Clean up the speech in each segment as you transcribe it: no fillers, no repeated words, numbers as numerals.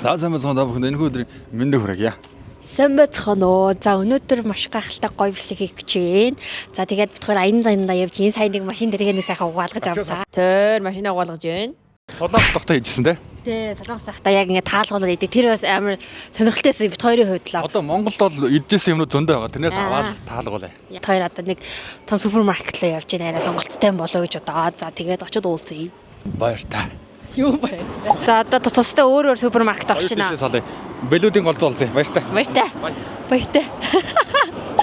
За сайн байна уу энэ өдрийн мэндэ хүргье. Сайн байцгаана уу. За өнөөдөр маш гайхалтай гоё бичлэг хийх гэж байна. За тэгээд бид хоёр аян зандаа явж энэ сайн нэг машин дэргээнээ сайхан угаалгаж авлаа. Тэр машинаа угаалгаж байна. Солонгос тогтоо хийжсэн те. Тий, солонгос захта яг ингэ таалгуулаад идэв. Тэр бас амар сонирхолтойсэн бид хоёрын хувьд л. Одоо Монголд бол идчихсэн юмнууд зөндөө байгаа. Тэрнээс аваад таалгуулъя. Бид хоёр одоо нэг том супермаркет руу явж байна. Арай сонголттой болоо гэж одоо. За тэгээд очиод уулзъя. Баяртай. Юу бай. За одоо тустай өөр супермаркет орчихно. Бэлүүдийн голзоо олзъя. Баяртай. Баяртай. Баяртай.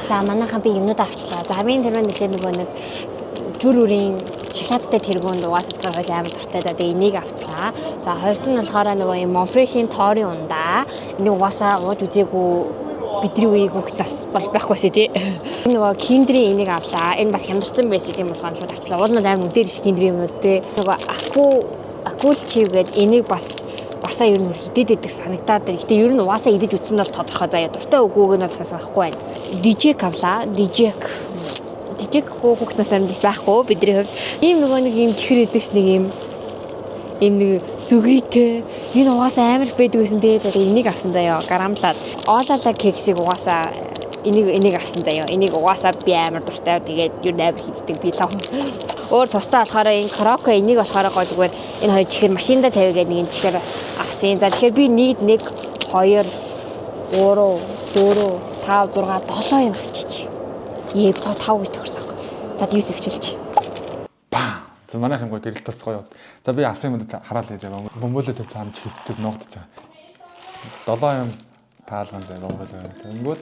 За манайхаа би юмнууд авчлаа. За хамгийн түрүүнд нэлээд нөгөө нэг жүр үрийн шоколадтай тэргуунд угаасаа болохоор хойл амар дуртай. За тэгээ энийг авчлаа. За хоёрт нь болохоор нөгөө юм Монфрешийн тоорын ундаа. Энийг угаасаа ууж үзээгүй бидний үеийг хөхт нас бол байхгүйсэ тий. Энэ нөгөө киндрийн энийг авлаа. Энэ бас хямдарсан байсан юм болгоно шууд авчлаа. Уул нь амар үдээр ш киндрийн юмнууд тий. Нөгөө акул чив гээд энийг бас барсаа ер нь хидэд идэх санагдаад байна. Гэтэ ер нь угаасаа идэж үтсэн нь бол тодорхой заяа. Дуртай үгүйг нь бас санахгүй байна. Дижек авлаа. Дижек хөөхнөөс амжилт байхгүй бидний хувьд. Ийм нөгөө нэг ийм чихэр идэгч нэг ийм нэг зүгийтэй. Энэ угаасаа амар их байдаг гэсэн. Тэгээд энийг авсан заяа. Гарамлаад. Оолала кексийг угаасаа энийг авсан заяа. Энийг угаасаа би амар дуртай. Тэгээд ер нь амар хийддэг би лав. Өөр тустай болохоор энэ кроко энийг болохоор гоо зүгээр энэ хоёр чихэр машинда тавь гэдэг нэг чихэр авсан. За тэгэхээр би нийт 1 2 3 4 5 6 7 юм авчиж. Ээ 5 гэж төгсөг. За 9 өвчлж. Ба. За манайх юм гоо гэрэл тасгой. За би авсан юмд хараал хийж байгаа. Бөмбөлөө төв цаамж хийдэг ногд цаа. 7 юм таалган заа бөмбөлөө. Тэнгүүд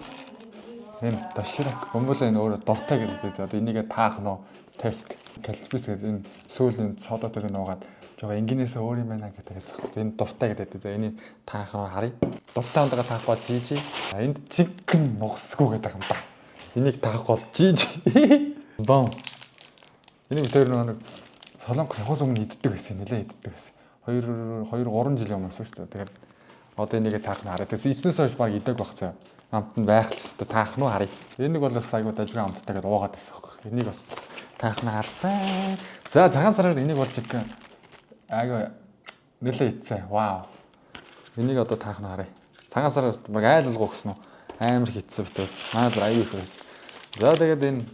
энэ ташрак бөмбөлөө энэ өөрөө дуртай гэдэг. За энийг таах нь тест калбис гэдэг энэ сүүлийн содотойг нуугаад жоо энгийнээс өөр юм байна гэдэг зах. Энэ дуртай гэдэг. За энийг таах руу харъя. Дуртай ундаа таах бол жижи. Энд чигэн нугсгүй гэдэг юм да. Энийг таах бол жижи. Бом. Энийг тэр нэг солонгос явахаас өмнө иддэг байсан. Нэлээ иддэг байсан. 2 3 жилийн өмнө шүү дээ. Тэгэхээр одоо энийг таах нь хараад. Эцнээс хойш баг идэг баг цаа. Амт нь байх л хэвээр таах нь харъя. Энийг бол бас айгуу дажгүй амттайгээд уугаад байсан. Энийг бас таах нь харцаа. За цагаан сараар энийг болж их айгуу нэлээ ицсэн. Вау. Энийг одоо таах нь харъя. Цагаан сараар баг айлуулгуу гэсэн үү? Амар хитсэн битээ. Манайд аюу их байсан. За тэгээд энд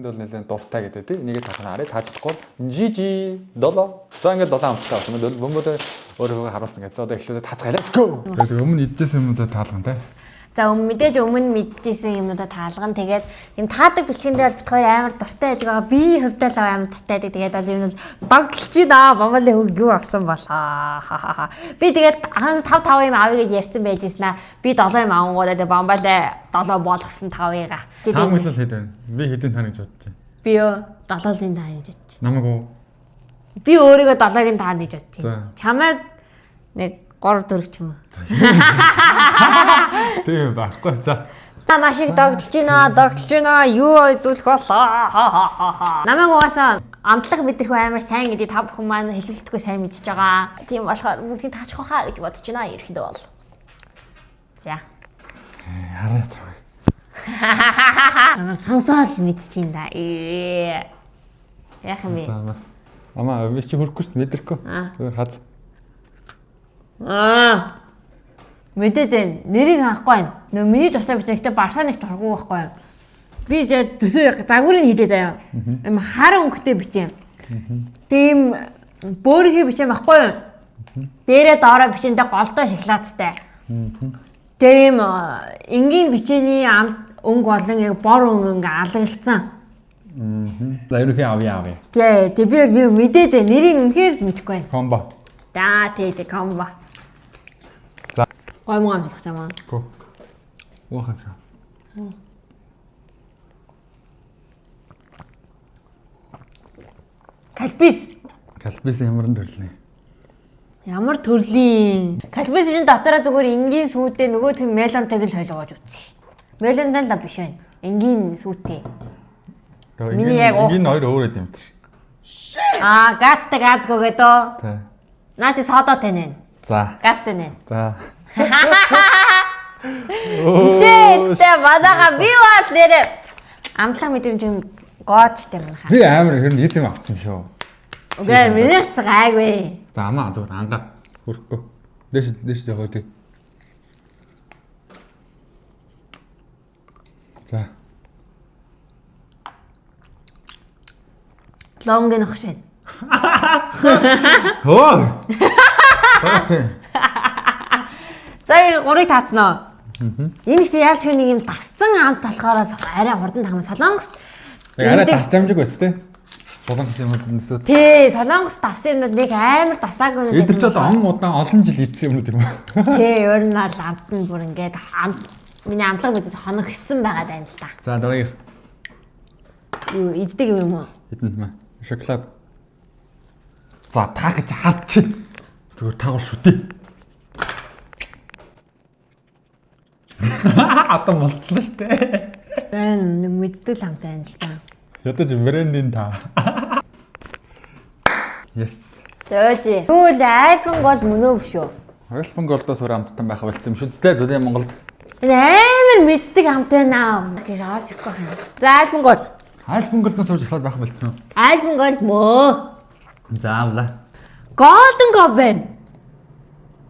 бол нэлээд дуртай гэдэг тийм. Энийг таах нь харъя. Тааждахгүй. Жижи 7. За ингээд 7 амттай болсон. Бөмбөлөө өөрөө харуулсан гэж. За одоо эхлээд таацгаая. Let's go. За өмнө идчихсэн юмудаа таалган те. За мэдээж өмнө мэдчихсэн юмудаа таалган. Тэгээд юм таадаг бичлэгэндээ бол бит хоёр амар дуртай байдаг. Би хувьдаа л амар дуртай байдаг. Тэгээд бол юм бол догтлж байна. Монголын хөг юу авсан болоо. Би тэгээд анхаас 5 юм авъя гэж ярьсан байжснаа. Би 7 юм авангуудаа тэгээд бомбалаа 7 болгосон 5-ыг. Таамаглал хэд байна? Би хэдийн таа гэж бодож байна. Би 7-ын таа гэж бодчих. Намайг уу? Би өөрийгөө 7-ын таа гэж бодчих. Чамайг нэг 3 4 ч юм уу. Тийм байхгүй. За. Маш их догтлж байна. Юу ойдуулах болоо. Намайг угаасаа амтлах мэдрэхүү амар сайн гэдэг та бүхэн маань хэлүүлэлтгүй сайн мэдчихэж байгаа. Тийм болохоор бүгдийг таачих хаа гэж бодож байна ерөөхдөө бол. За. Хараач байгаа. Амар сонсоол мэдчихин да. Яах юм бэ? Амаа би чи хөрөхгүй шүү мэдрэхгүй. Зүгээр хаз. Мэдээд байна. Нэрийг санахгүй байна. Нөө миний дуртай бичнэхдээ барсаа нэг дурггүй байхгүй юм. Би тэгээд төсөө загварыг хийлээ заяа. Им хар өнгөтэй бичэм. Тийм бөөрийнхээ бичэм байхгүй юу? Дээрээ доороо бичэндээ голдоо шоколадтай. Тийм энгийн бичээний өнгө болон яг бор өнгө ингээ алгалцсан. За ерөнхий авъя. Тий, би мэдээд байна. Нэрийг үнэхээр мэдэхгүй байна. Комбо. За тий комбо. За. Гой муу амжилах чамаа. Го. Уухаа. Калбис ямар төрлийн? Ямар төрлийн? Калбис чинь дотороо зүгээр энгийн сүйдээ нөгөөх нь мелонтойг л хойлгоож үзсэн шүү дээ. Мелонтой л биш байна. Энгийн сүйтэй. Миний яг энгийн хоёр өөр юм чи. Газтай газгоо гэдэг. Тий. Наа чи содоо тэнэ. За. Газтай нэ. За. Тэ бадаага би бас нэрэ амтлах мэдрэмж гоочтэй манайхаа. Би амар хэр нэг юм авсан шүү. Үгүй миний цэг гайгүй. За амаа зүгээр ангаа хөрөхгүй. Дээш яваа тий. За. Лонгийн огшин. Хөө. Таатай. За 3-ыг таацнаа. Энэ ихтэй яаж нэг юм тасцсан амт болохоор арай хурдан тахмаа Солонгост. Арай тасчамжиг байсан тий. Солонгос юмнаас. Тий, Солонгос давсан юмнууд нэг амар дасаагүй юм. Эдгээр ч одоо удаан олон жил идсэн юмнууд юм аа. Тий, ер нь л амт нь бүр ингээд миний амтлага мэдээж хоногцсон байгаа даа л та. За дараагийнх. Юу иддэг юм уу? Хэдэн маа. Шоколад. За таа гэж хаач. Зүгээр таагур шүү дээ. Атом болтлоо штэ. Нэг мэддэг л амтай юм л та. Ядаж брендийн та. Yes. Зөөж. Түл iPhone гол мөнөө биш үү? iPhone Gold-оос өөр амттан байх болсон юм шүү дээ. Зөв Монголд. Энэ амар мэддэг амтай наа. Гэж орж ирэх байх юм. За iPhone гол. iPhone Gold-оос өөр шоколад байх болсон уу? iPhone гол мөө. Заавла. Golden Go байна.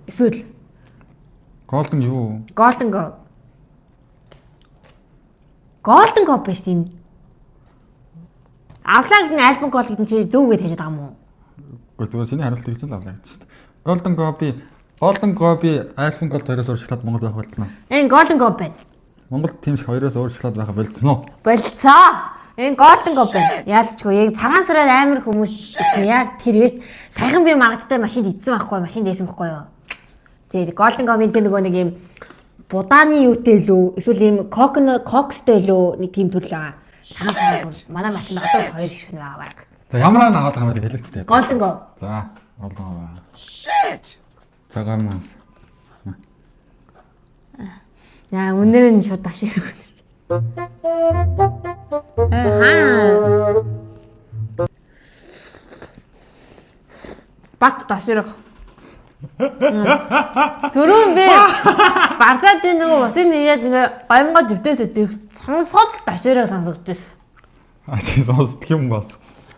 Эсвэл Golden юу? Golden Go. Golden Go биш тийм. Авлаг нь iPhone Gold гэдэг чи зөв гэж хэлээд байгаа юм уу? Гэхдээ зүгээр шиний хариулт гэсэн л авлаа гэж шүү дээ. Golden Go би iPhone Gold 2-оос өөр шоколад Монгол байх болсон уу? Энэ Golden Go байна. Монголд тийм шиг 2-оос өөр шоколад байх болсон уу? Болцоо. Энэ Golden Go байна. Яалтчгүй яг цагаан сараар амар хүмүүс яг тэр биш. Саяхан би маргадтай машинд идсэн байхгүй, машинд дээсэн байхгүй юу? Тэгээд Golden Go-ийн тэр нөгөө нэг юм будааны юутэй лөө эсвэл юм кокстэй лөө нэг тийм төрөл байгаа. Цагаан сараар манай машин одоо 2 ширхэг байгаа. За ямар нэг аваад байгаа юм бэ хэлээчтэй. Golden Go. За олон аваа. Shit. Цагаан. Яа, өнөр нь шууд ташиг. Бат таширх. Түрүүн би Барсатын нөгөө усын нэрээд гомгоо дэвтээс идэх сонсоод ташираа сонсогдчихсэн. Чи сонсдог юм бас.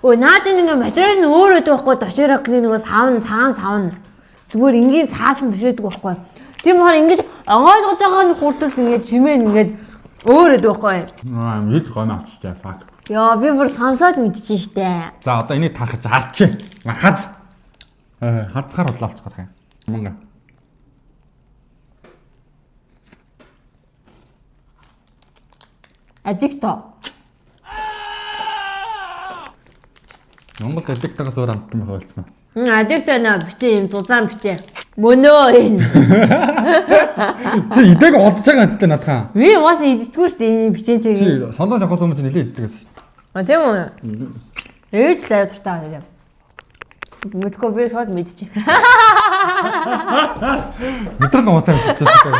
Өө наад нэг материал нь өөр өдөө байхгүй ташираа гэх нөгөө цагаан савн. Зүгээр энгийн цаасан биш байдаг байхгүй. Тийм болохоор ингэж онгойлгож байгаа нь хүртэл ингэж чимээ ингэж өөр өдөө байхгүй. Бид гомь авчижээ фак. Яа би бүр сонсоод мэдчихээн штэ. За одоо энийг таах гэж харчих. Хаз. Хацгаар бодлоо авчих гэх юм. Монго. Аддикто. Монгол аддиктоос өөр амттан байх болсон уу? Аддикто нэ битээ юм зузаан битээ. Мөнөө энэ. Чи идэг удаж байгаа гэдэгтэй надхаа. Би уус иддэггүй штэ энэ бичээтэйг. Чи сондоос явахаас өмнө нэлээд иддэг гэсэн шүү дээ. А тийм үү? Ээж л аяа дуртай байгаа юм. Мэдгүй би шууд мэдчих. Мэдрэл муутай мэдчихсэн.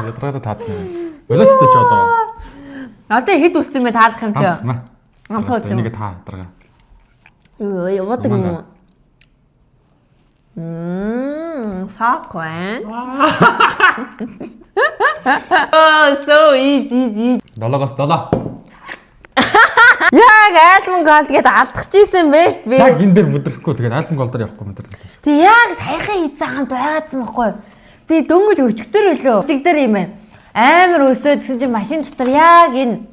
Ядраад таадна. Болоочтой чи одоо. Одоо хэд үлдсэн бэ таалах юм чи? Амтхаа тийм. Энийг таа дарга. Юу яваадаг юм уу? Саквэн. Oh, so easy. 7-оос 7. Яг iPhone Gold гэдээ алдчихжсэн байж би. Яг энэ дээр өдөрөхгүй тэгээд iPhone Gold-оор явахгүй мэдрэл. Тэг яг саяхан хийсэн хамт байгаадсан байхгүй. Би дөнгөж өчигдөр үлээ. Өчигдөр юм ээ. Амар өсөөд гэсэн чинь машин дотор яг энэ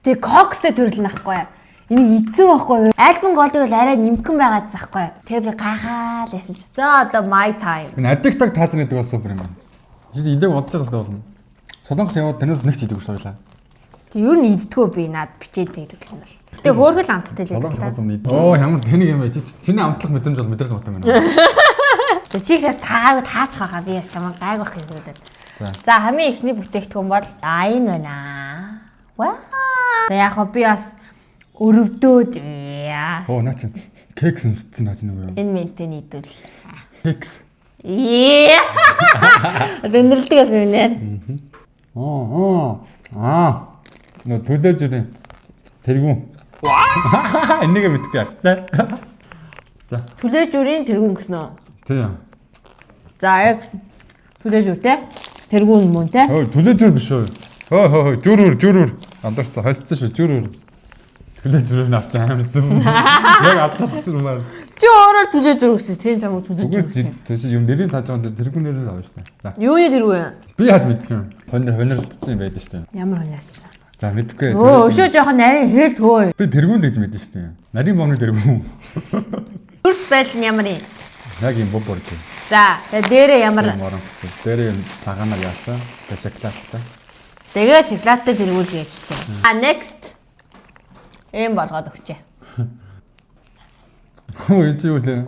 тэг кокстэй төрөл нь ахгүй. Энийг идсэн байхгүй. iPhone Gold-ыг бол арай нимкэн байгаадсан ахгүй. Тэг би гахаа л яасан. За одоо my time. Энэ аддиктог таазан гэдэг бол супер юм байна. Чи идэг удаж байгаас болно. Солонгос яваад танаас нэгч идэг шойлаа. Тэг ер нь иддгөө би над бичээтэй гэдэг юм бол. Гэтэ хөөрхөл амттай л байдаг та. Оо ямар тэнийг юм бэ? Чиний амтлах мэдрэмж бол мэдрэл муутай байна. Тэг чигээс таач хахаа би чамаа гайг бах юм гэдэг. За хамгийн ихний бүтээгдэхүүн бол энэ байна. Ваа. Тэг яг би бас өрөвдөөд. Оо наа чи кекс нэрсэн наа чи нөгөө. Энэ ментэн идвэл. Кекс. Дэнэрлэгээс минь. Нөө төлөө зүрийн тэргүүн. Энийг мэдгүй яа. За. Төлөө зүрийн тэргүүн гэсэн үү? Тийм. За яг төлөө зүр те. Тэргүүн мөн те. Төлөө зүр биш үү? Хөө зүрүр. Андарч холцсон шүү зүрүр. Түлээж өрөө авч амар зүм. Яг авчихсан юм байна. Чи өөрөө түлээж өргөсөн. Тийм чамд түлээж өргөсөн. Тэгээс юм нэрийг тааж байгаа тэргүй нэрээр авна шүү дээ. За. Юуны тэргүй? Би яаж мэдгүй юм. Хонирдсан юм байдаг шүү дээ. Ямар хонирдсан? За мэдгүй. Өшөө жоохон нарийн хэл төө. Би тэргүй л гэж мэдэн шүү дээ. Нарийн бомны тэргүй. Зүрс байдал нь ямар юм? Яг юм бобор гэх. За, тэгээ дээрээ ямар дээрээ юм цагаанаар яасан. Тэгээ шоколадтай. Тэгээ шоколадтай тэргүүлгээ гэжтэй. Next. Эм болгоод өгчээ. Хөө энэ юу лээ.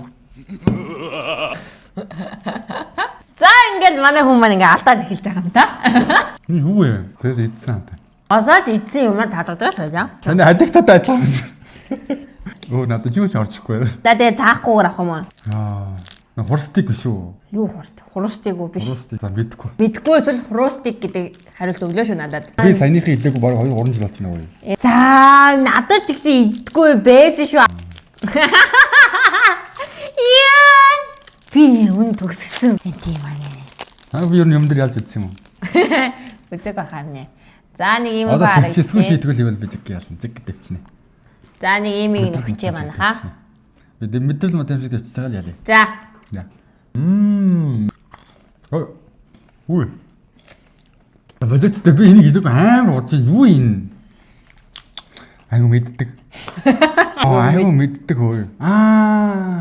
За ингээд манай хүмүүс маань ингээ алдаад эхэлж байгаа юм да. Юу вэ? Тэр идсэн хамт. Осоод идсэн юм таадагдаж байлаа. Таны адиктад адилхан. Оо надад юу ч орчихгүй. За тэгээ таахгүйгээр авах юм уу? Хурстик биш үү? Юу хурстик? Хурстик уу биш. Хурстик за мэдгүй. Мэдгүй эсвэл хурстик гэдэг хариулт өглөө шүү надад. Би саяныхын идээгүй баг 2 3 жил болж байна уу? За надад ч гэсэн иддэггүй байсан шүү. Яа! Би үн төгсгсөн. Тийм аа. Би ер нь юм дээр ялж идсэн юм уу? Үзэг бахарнэ. За нэг юм харагдав. харагдав. Хэсгүү шийтгэл ивэл би зэг яасан. Зэг дэвчнэ. За нэг имийг нөхчээ манай хаа. Би мэдээл мод юм шиг дэвчж байгаа л яа. За. Ой. Бодож би энийг идэг амар удаж юу юм? Айгу мэддэг. Айгу мэддэг хөөе.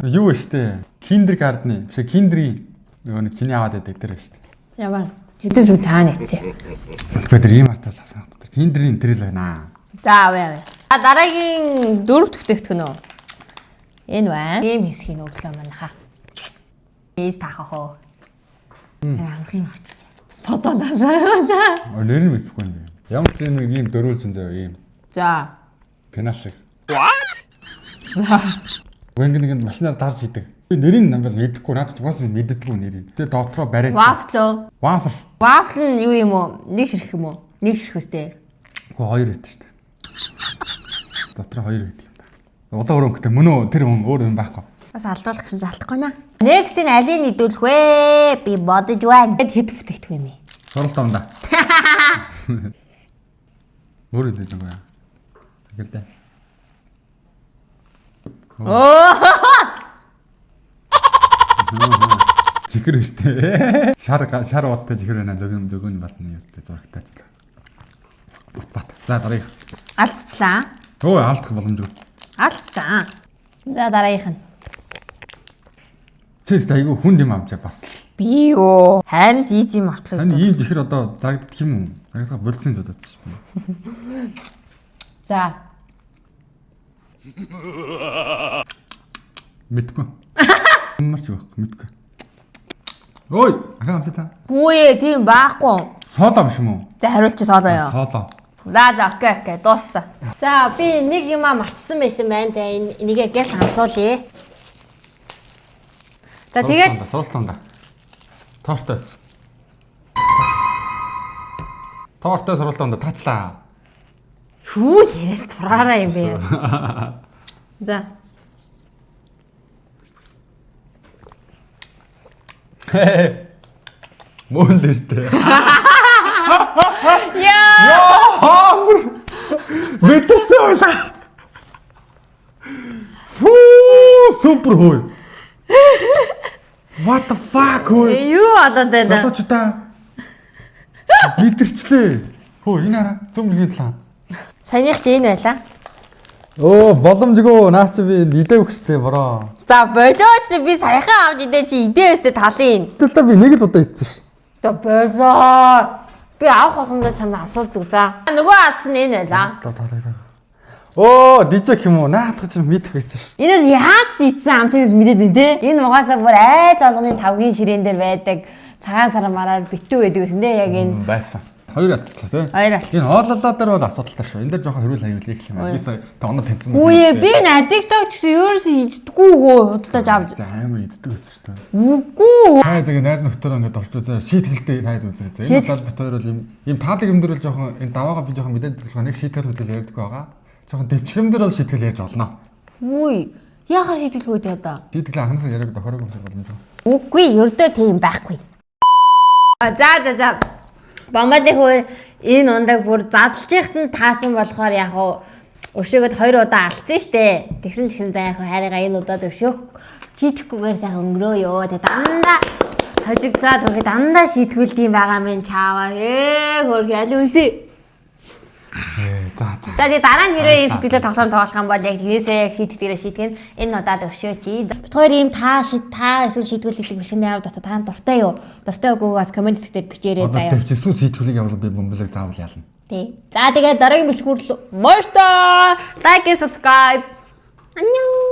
Юу вэ штэ? Киндергардны биш киндрийн нөгөө нэг чиний аваад байдаг тэр штэ. Ямар хэдэн зүг таа нэцээ. Тэгэхээр ийм артаас асуух. Киндрийн тэр л байна. За авъя. Дараагийн 4 бүтээгдэхүүн үү? Энэ байна. Ийм хэсгийг өглөө манай хаа. Ийс таахаа. Амрах юм болчих. Фотондаа. Нэр нь мэдхгүй юм. Ямар ч юм ийм дөрүүлжин заяа ийм. За. Пенаш шиг. What? Вэнгэн машинаар дарж хийдэг. Би нэрийг намбал мэдэхгүй надад угаас мэддэггүй нэрийг. Тэгээ дотроо бариад. Waffle. Waffle. Waffle нь юу юм уу? Нэг ширхэх юм уу? Нэг ширхэх үстэй. Гэхдээ 2 байт шүү дээ. Дотроо 2 байт юм байна. Улаан өрөнгөтэй мөн үү? Тэр хүн өөр юм байхгүй. Бас алдуулах гэсэн алдахгүй наа. Next-ийг алийг нэдүүлэх вэ? Би бодож байна. Хэд бүтээгдэхүүн юм бэ? Суралт амда. Өөр үдэж байгаа. Тэгэлдэ. Чихэр өштэй. Шар баттай чихэр байна. Зөгөн батны юутай зурагтай ч л. Бат. За дараах. Алдчихлаа. Өө алдах боломжгүй. Алдчихсан. За дараагийнх нь. Чи айгүй хүнд юм авчаа бас л. Би юу? Харин ийж юм авчлаа. Таны ийм чихэр одоо зарагддаг юм уу? Зарагдах болцсон дуудаад чи. За. Мэдгүй. Марч байх мэдгүй. Ой, ахаа амсаа та. Хүүе, тийм байхгүй. Соолоо биш юм уу? За хариулчих соолоо ёо. Соолоо. За окей, дууссан. За би нэг юм мартсан байсан байна да. Энийг гэл хамсуулъя. За тэгээд суралтанда. Тортой. Тортой суралтанда таачлаа. хүү яриад зураараа юм бэ. За. Мөн л штэ. Яа! Мэдээгүй. Фу, супер хой. What the fuck хой. Юу болоод байна? Залуучуудаа. Мэдэрчлээ. Хөө энэ хараа зүмгийн талаа. Саяных ч энэ байлаа. Оо боломжгүй наа чи би идэвх штэ бороо. За болооч би саяхан авч идэ чи идээстэй талын. Тэгэл би нэг л удаа идсэн ш. За болоо. Би авах хоолндоо чамд авсуулдаг за. Нөгөө ац нь энэ байлаа. Оо дижек юм уу? Наадах чи мэдэх байсан ш. Энэ яаж ийдсэн ам тийм мэдээд нэ тэ. Энэ угаасаа бүр айл болгоны тавгийн ширээн дээр байдаг цагаан сар мараар битүү байдаг гэсэн тэ яг энэ. Байсан. Хоёр алтлаа тий. Хоёр алтлаа. Энэ хооллолоо дээр бол асуудалтай шүү. Энэ дээр жоохон хэрүүл хавьяал их юм аа. Би сая тоноо тэнцсэн юм. Үе би надигтаг гэсэн ерөөсөө иддэггүйгөө худалдаж авч. За амар иддэг байсан шүү дээ. Үгүй. Хаа тэгээ найз нөхдөөрөө ингээд орч үзээ шийтгэлтэй хайд үзээ. Энэ бол бит хоёр бол юм таалаг юм дээр бол жоохон энэ даваага би жоохон мэдээд байгаа нэг шийтгэл хөдөл ярьдаг байгаа. Жоохон дэвчхэм дээр бол шийтгэл ярьж олно. Үгүй. Яахаар шийдэлгүй дээ одоо. Шийтгэл анханасаа яриаг тохироогүй юм шиг боломжгүй. Үгүй ердөө тийм байхгүй. За. Бамбалын хөө энэ ундаг бүр задлж ихт нь таасан болохоор яг уу Өршөөгд 2 удаа алдсан штэ. Тэгсэн за яг хайрыгаа энэ удаад өршөөх шийдэхгүйгээр сайхан өнгөрөөё. Тэгээ дандаа хожигцаад үргэлж дандаа шийдгүүл тийм байгаа минь чааваа. Хөрх аль үнсээ. За. Тэгээ дараа нь хэрэг ийм сэтгэлээ тоглоом тоглох юм бол яг тэрээсээ яг шийдэгдэрээ шийдгэн энэ удаад өршөөч. Бид хоёр ийм та эсвэл шийдгүүл хэлэх бишний аваад та дуртай юу? Дуртай үгүй бас комент хэсгээр бичээрэй заяа. Төвчсөн шийдвэрийг явуул би бомболог заавал ялна. Тий. За тэгээ дараагийн бэлгүүр мөртөө лайк and subscribe. Ан녕.